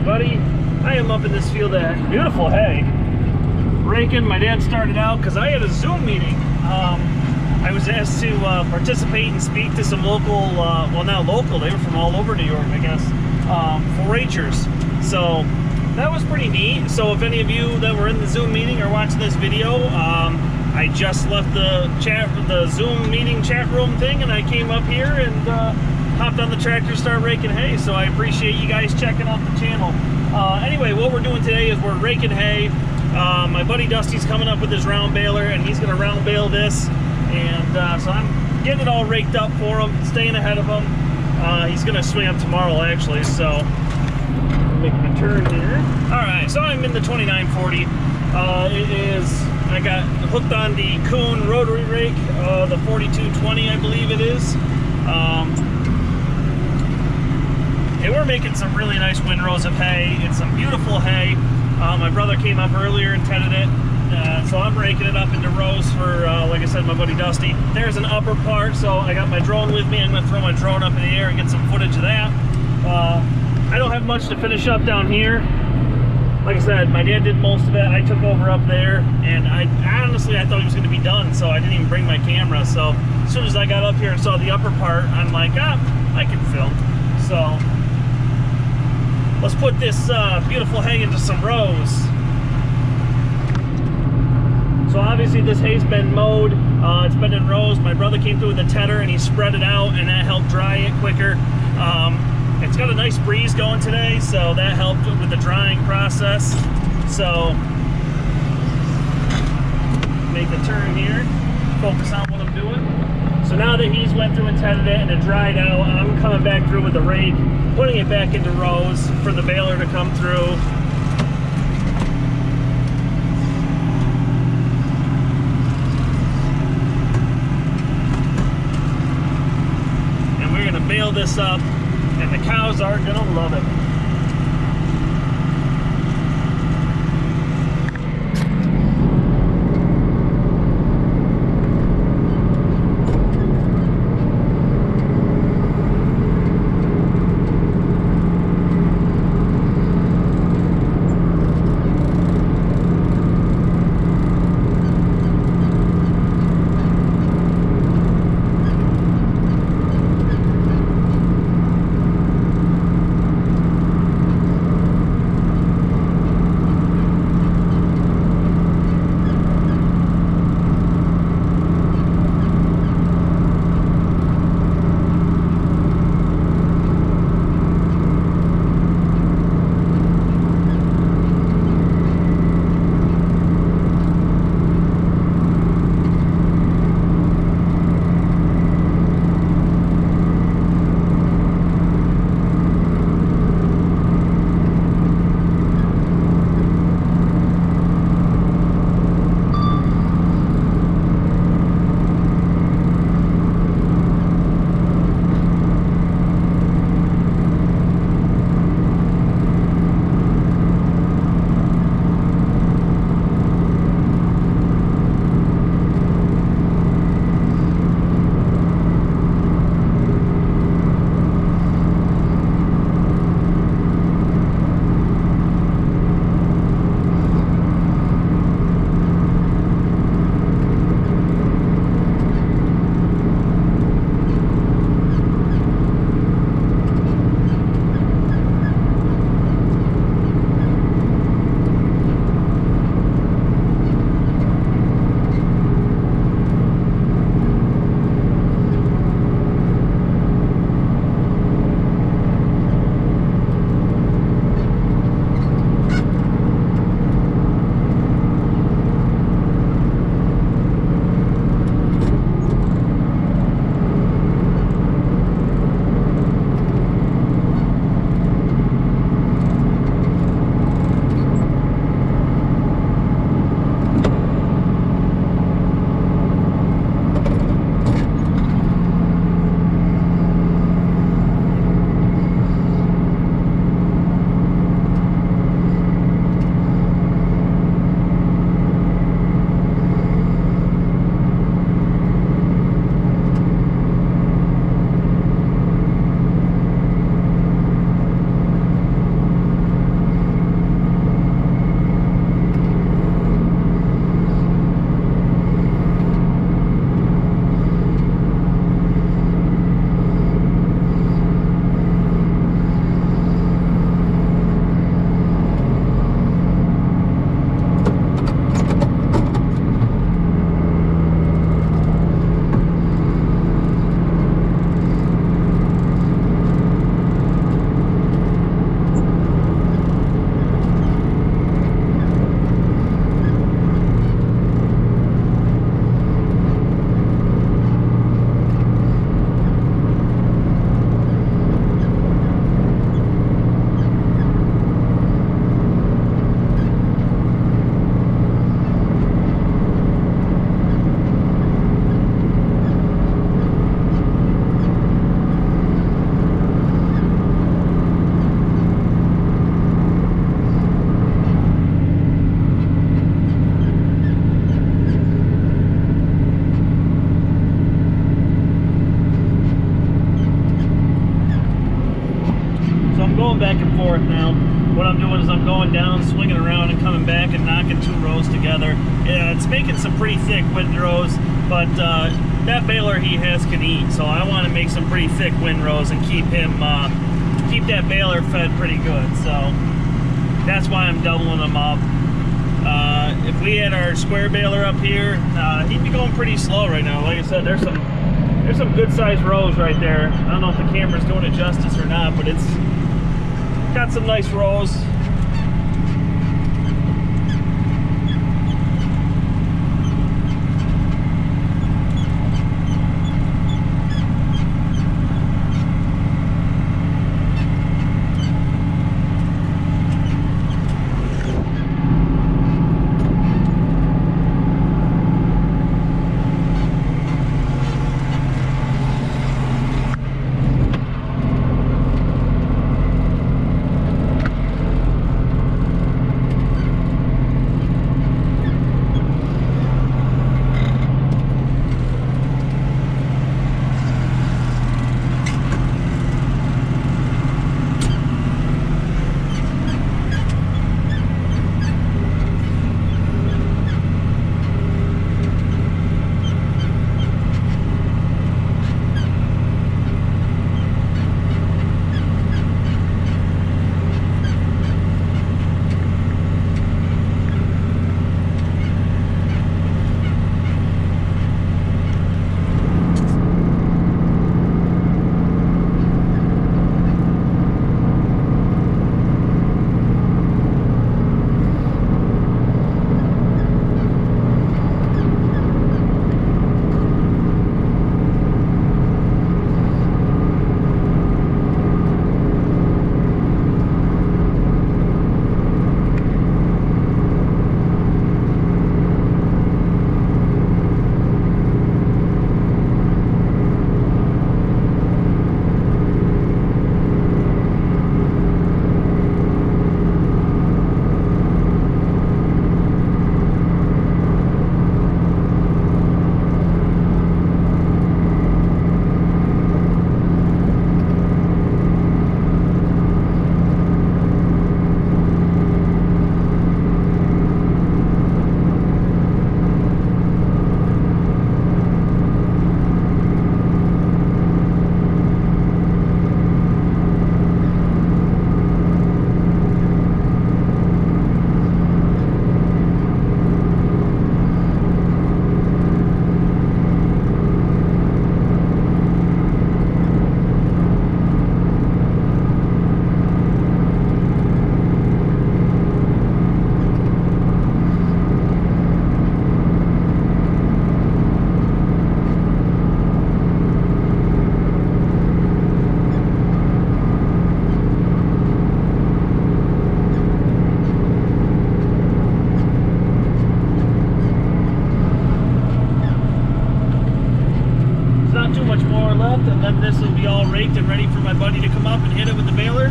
everybody. I am up in this field of beautiful hay. Raking. My dad started out because I had a Zoom meeting. I was asked to participate and speak to some local, well, not local, they were from all over New York, I guess, 4-H'ers. So that was pretty neat. So if any of you that were in the Zoom meeting are watching this video, I just left the Zoom meeting chat room thing, and I came up here and hopped on the tractor to start raking hay. So I appreciate you guys checking out the channel. Anyway, what we're doing today is we're raking hay. My buddy Dusty's coming up with his round baler, and he's going to round bale this. And so I'm getting it all raked up for him, staying ahead of him. He's going to swing up tomorrow, actually, so making a turn here. All right, so I'm in the 2940. I got hooked on the Kuhn rotary rake, the 4220, I believe it is. And we're making some really nice windrows of hay. It's some beautiful hay. My brother came up earlier and tedded it. So I'm raking it up into rows for, like I said, my buddy Dusty. There's an upper part, so I got my drone with me. I'm going to throw my drone up in the air and get some footage of that. I don't have much to finish up down here. Like I said, my dad did most of it. I took over up there, and honestly, I thought he was going to be done, so I didn't even bring my camera. So as soon as I got up here and saw the upper part, I'm like, I can film. So let's put this beautiful hay into some rows. So obviously this hay's been mowed, it's been in rows. My brother came through with a tedder and he spread it out, and that helped dry it quicker. It's got a nice breeze going today, so that helped with the drying process. So make the turn here, focus on what I'm doing. So now that he's went through and tedded it and it dried out, I'm coming back through with the rake, putting it back into rows for the baler to come through. Bale this up, and the cows are gonna love it. north now. What I'm doing is I'm going down, swinging around, and coming back and knocking 2 rows together. It's making some pretty thick windrows, but that baler he has can eat, so I want to make some pretty thick windrows and keep him, keep that baler fed pretty good. So that's why I'm doubling them up. If we had our square baler up here, he'd be going pretty slow right now. Like I said, there's some good sized rows right there. I don't know if the camera's doing it justice or not, but it's got some nice rows. This will be all raked and ready for my buddy to come up and hit it with the baler.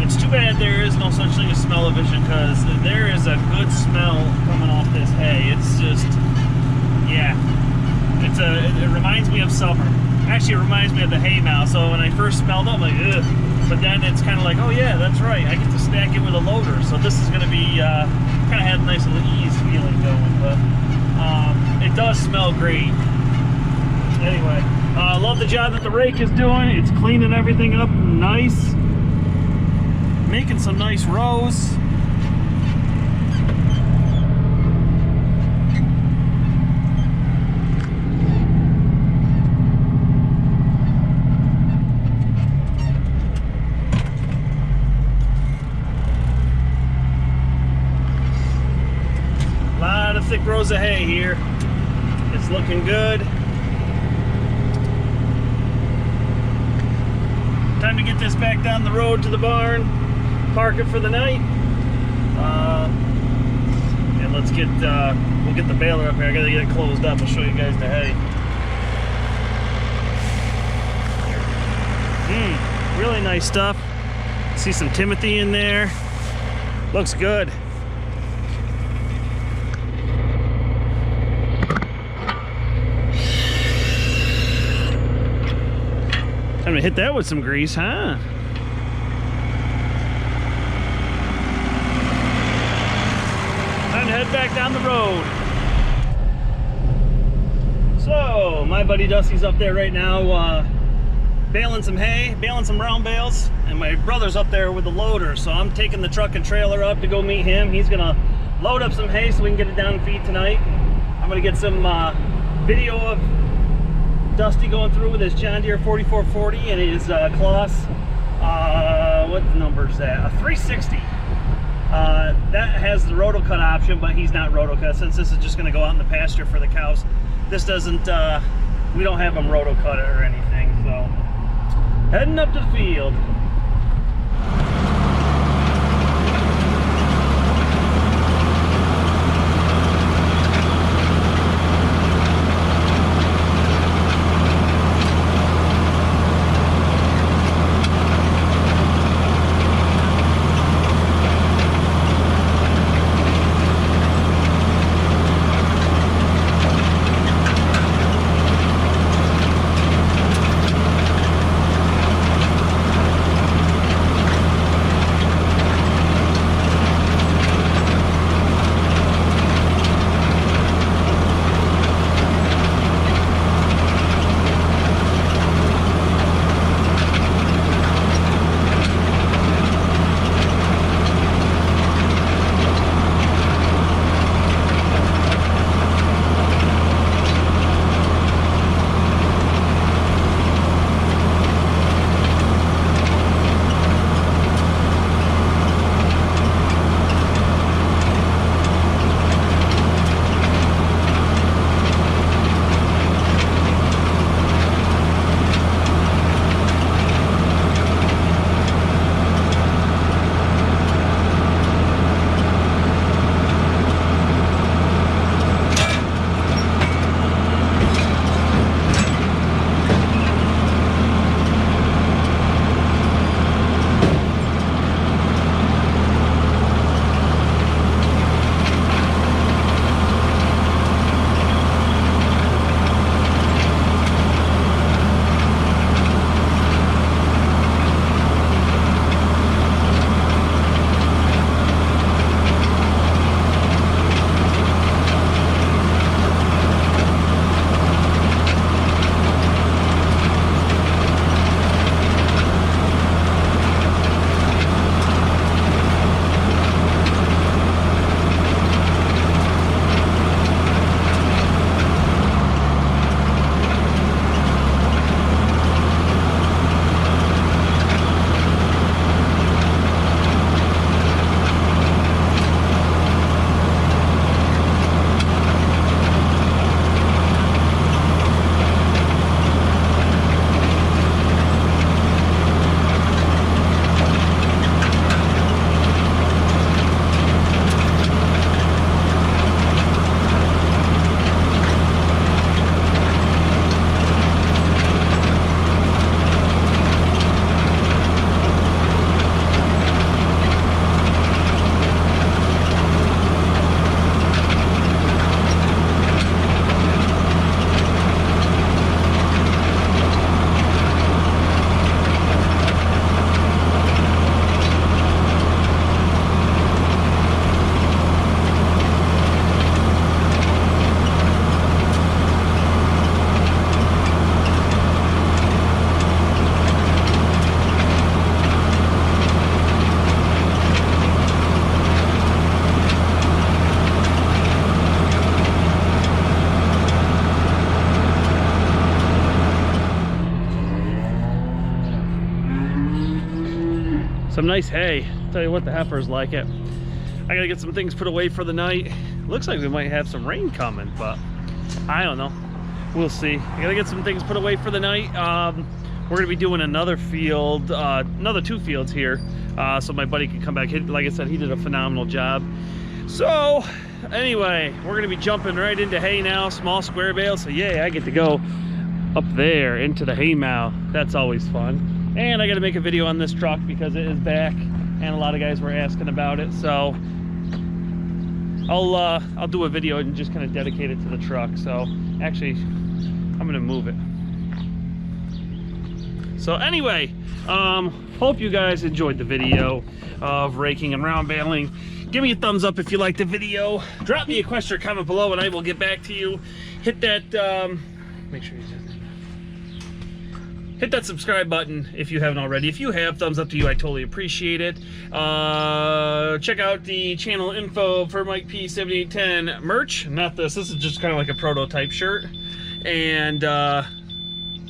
It's too bad there is no such thing as smell-o-vision, because there is a good smell coming off this hay. It's just, yeah, it reminds me of summer. Actually, it reminds me of the hay now. So when I first smelled it, I'm like, ugh. But then it's kind of like, oh yeah, that's right, I get to stack it with a loader. So this is going to be kind of have a nice little ease feeling going. But it does smell great. Anyway, I love the job that the rake is doing. It's cleaning everything up nice, making some nice rows. A lot of thick rows of hay here. It's looking good. Time to get this back down the road to the barn, park it for the night, and let's get we'll get the baler up here. I gotta get it closed up. I'll show you guys the hay. Really nice stuff. See some Timothy in there. Looks good. Time to hit that with some grease, huh? back down the road. So my buddy Dusty's up there right now baling some hay, baling some round bales, and my brother's up there with the loader. So I'm taking the truck and trailer up to go meet him. He's gonna load up some hay so we can get it down and feed tonight. I'm gonna get some video of Dusty going through with his John Deere 4440 and his Claas, what number is that? A 360. That has the rotocut option, but he's not rotocut since this is just gonna go out in the pasture for the cows. This doesn't, we don't have them rotocut it or anything, so. Heading up to the field. Some nice hay. Tell you what, the heifers like it. I gotta get some things put away for the night. Looks like we might have some rain coming, but I don't know. We'll see. I gotta get some things put away for the night. We're gonna be doing another field, another 2 fields here, so my buddy can come back. Like I said, he did a phenomenal job. So anyway, we're gonna be jumping right into hay now, small square bale. So yeah, I get to go up there into the hay mow. That's always fun. And I got to make a video on this truck because it is back, and a lot of guys were asking about it. So I'll do a video and just kind of dedicate it to the truck. So actually, I'm gonna move it. So anyway, hope you guys enjoyed the video of raking and round baling. Give me a thumbs up if you liked the video. Drop me a question or comment below and I will get back to you. Hit that, make sure you hit that subscribe button if you haven't already. If you have, thumbs up to you, I totally appreciate it. Check out the channel info for Mike P7810 merch. Not this is just kind of like a prototype shirt. And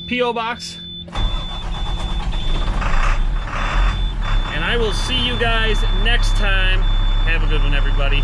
P.O. box. And I will see you guys next time. Have a good one, everybody.